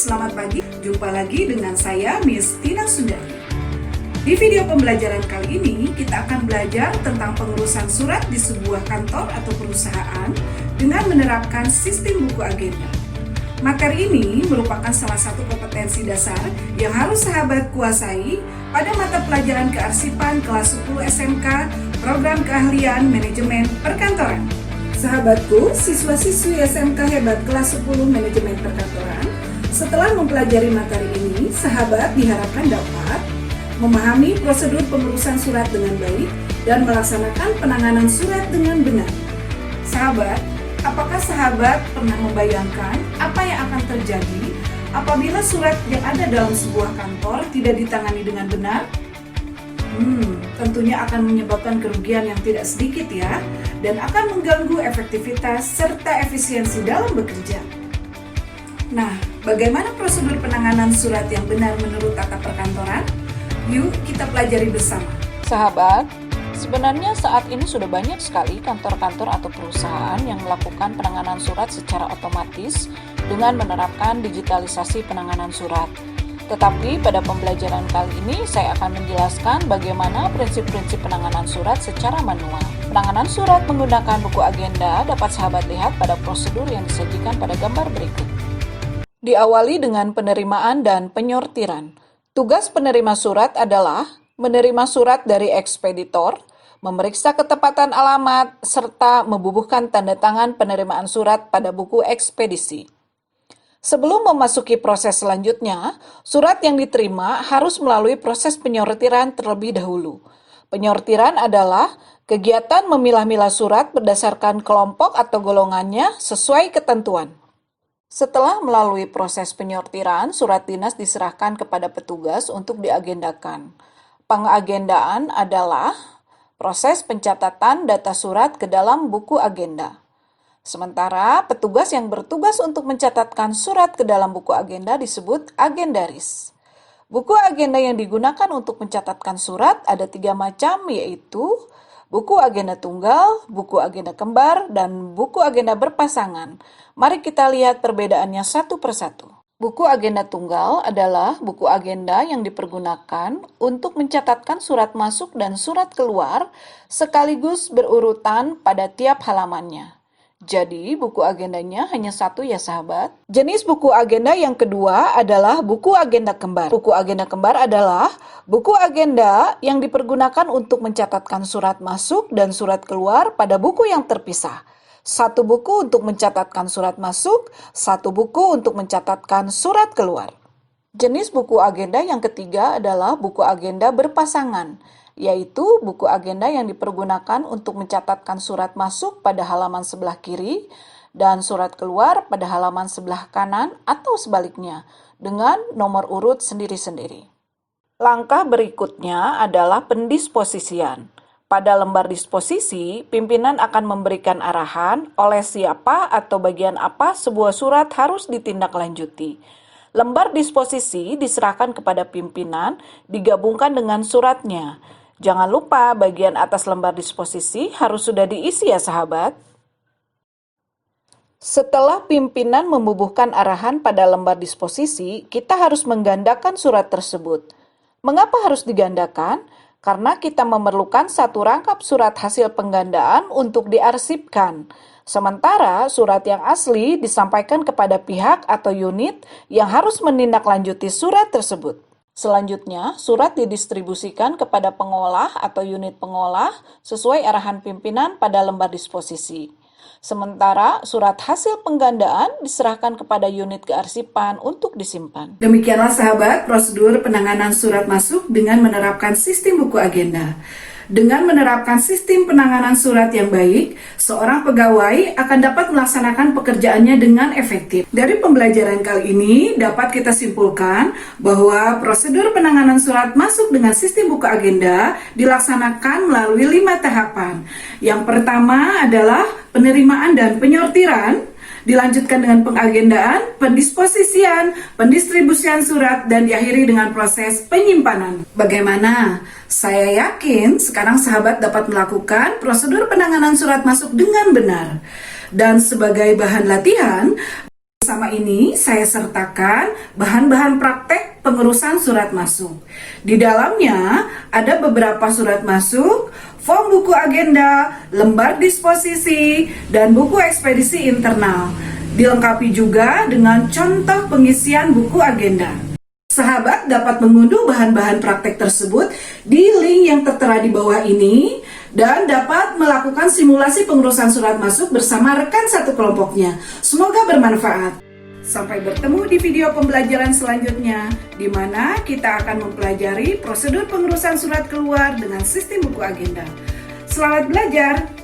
selamat pagi. Jumpa lagi dengan saya, Miss Tina Sundari. Di video pembelajaran kali ini, kita akan belajar tentang pengurusan surat di sebuah kantor atau perusahaan dengan menerapkan sistem buku agenda. Materi ini merupakan salah satu kompetensi dasar yang harus sahabat kuasai pada mata pelajaran kearsipan kelas 10 SMK, program keahlian manajemen perkantoran. Sahabatku, siswa-siswi SMK hebat kelas 10 manajemen perkantoran, setelah mempelajari materi ini, sahabat diharapkan dapat memahami prosedur pengurusan surat dengan baik dan melaksanakan penanganan surat dengan benar. Sahabat, apakah sahabat pernah membayangkan apa yang akan terjadi apabila surat yang ada dalam sebuah kantor tidak ditangani dengan benar? Tentunya akan menyebabkan kerugian yang tidak sedikit ya, dan akan mengganggu efektivitas serta efisiensi dalam bekerja. Nah, bagaimana prosedur penanganan surat yang benar menurut tata perkantoran? Yuk kita pelajari bersama. Sahabat, sebenarnya saat ini sudah banyak sekali kantor-kantor atau perusahaan yang melakukan penanganan surat secara otomatis dengan menerapkan digitalisasi penanganan surat. Tetapi pada pembelajaran kali ini saya akan menjelaskan bagaimana prinsip-prinsip penanganan surat secara manual. Penanganan surat menggunakan buku agenda dapat sahabat lihat pada prosedur yang disajikan pada gambar berikut. Diawali dengan penerimaan dan penyortiran. Tugas penerima surat adalah menerima surat dari ekspeditor, memeriksa ketepatan alamat, serta membubuhkan tanda tangan penerimaan surat pada buku ekspedisi. Sebelum memasuki proses selanjutnya, surat yang diterima harus melalui proses penyortiran terlebih dahulu. Penyortiran adalah kegiatan memilah-milah surat berdasarkan kelompok atau golongannya sesuai ketentuan. Setelah melalui proses penyortiran, surat dinas diserahkan kepada petugas untuk diagendakan. Pengagendaan adalah proses pencatatan data surat ke dalam buku agenda. Sementara petugas yang bertugas untuk mencatatkan surat ke dalam buku agenda disebut agendaris. Buku agenda yang digunakan untuk mencatatkan surat ada 3 macam, yaitu buku agenda tunggal, buku agenda kembar, dan buku agenda berpasangan. Mari kita lihat perbedaannya satu persatu. Buku agenda tunggal adalah buku agenda yang dipergunakan untuk mencatatkan surat masuk dan surat keluar sekaligus berurutan pada tiap halamannya. Jadi, buku agendanya hanya satu ya sahabat. Jenis buku agenda yang kedua adalah buku agenda kembar. Buku agenda kembar adalah buku agenda yang dipergunakan untuk mencatatkan surat masuk dan surat keluar pada buku yang terpisah. Satu buku untuk mencatatkan surat masuk, satu buku untuk mencatatkan surat keluar. Jenis buku agenda yang ketiga adalah buku agenda berpasangan, yaitu buku agenda yang dipergunakan untuk mencatatkan surat masuk pada halaman sebelah kiri dan surat keluar pada halaman sebelah kanan atau sebaliknya dengan nomor urut sendiri-sendiri. Langkah berikutnya adalah pendisposisian. Pada lembar disposisi, pimpinan akan memberikan arahan oleh siapa atau bagian apa sebuah surat harus ditindaklanjuti. Lembar disposisi diserahkan kepada pimpinan, digabungkan dengan suratnya. Jangan lupa bagian atas lembar disposisi harus sudah diisi ya sahabat. Setelah pimpinan membubuhkan arahan pada lembar disposisi, kita harus menggandakan surat tersebut. Mengapa harus digandakan? Karena kita memerlukan satu rangkap surat hasil penggandaan untuk diarsipkan. Sementara surat yang asli disampaikan kepada pihak atau unit yang harus menindaklanjuti surat tersebut. Selanjutnya, surat didistribusikan kepada pengolah atau unit pengolah sesuai arahan pimpinan pada lembar disposisi. Sementara surat hasil penggandaan diserahkan kepada unit kearsipan untuk disimpan. Demikianlah sahabat prosedur penanganan surat masuk dengan menerapkan sistem buku agenda. Dengan menerapkan sistem penanganan surat yang baik, seorang pegawai akan dapat melaksanakan pekerjaannya dengan efektif. Dari pembelajaran kali ini dapat kita simpulkan bahwa prosedur penanganan surat masuk dengan sistem buku agenda dilaksanakan melalui 5 tahapan. Yang pertama adalah penerimaan dan penyortiran, dilanjutkan dengan pengagendaan, pendisposisian, pendistribusian surat, dan diakhiri dengan proses penyimpanan. Bagaimana? Saya yakin sekarang sahabat dapat melakukan prosedur penanganan surat masuk dengan benar. Dan sebagai bahan latihan, bersama ini saya sertakan bahan-bahan praktek pengurusan surat masuk. Di dalamnya ada beberapa surat masuk, form buku agenda, lembar disposisi, dan buku ekspedisi internal. Dilengkapi juga dengan contoh pengisian buku agenda. Sahabat dapat mengunduh bahan-bahan praktek tersebut di link yang tertera di bawah ini dan dapat melakukan simulasi pengurusan surat masuk bersama rekan satu kelompoknya. Semoga bermanfaat. Sampai bertemu di video pembelajaran selanjutnya, di mana kita akan mempelajari prosedur pengurusan surat keluar dengan sistem buku agenda. Selamat belajar!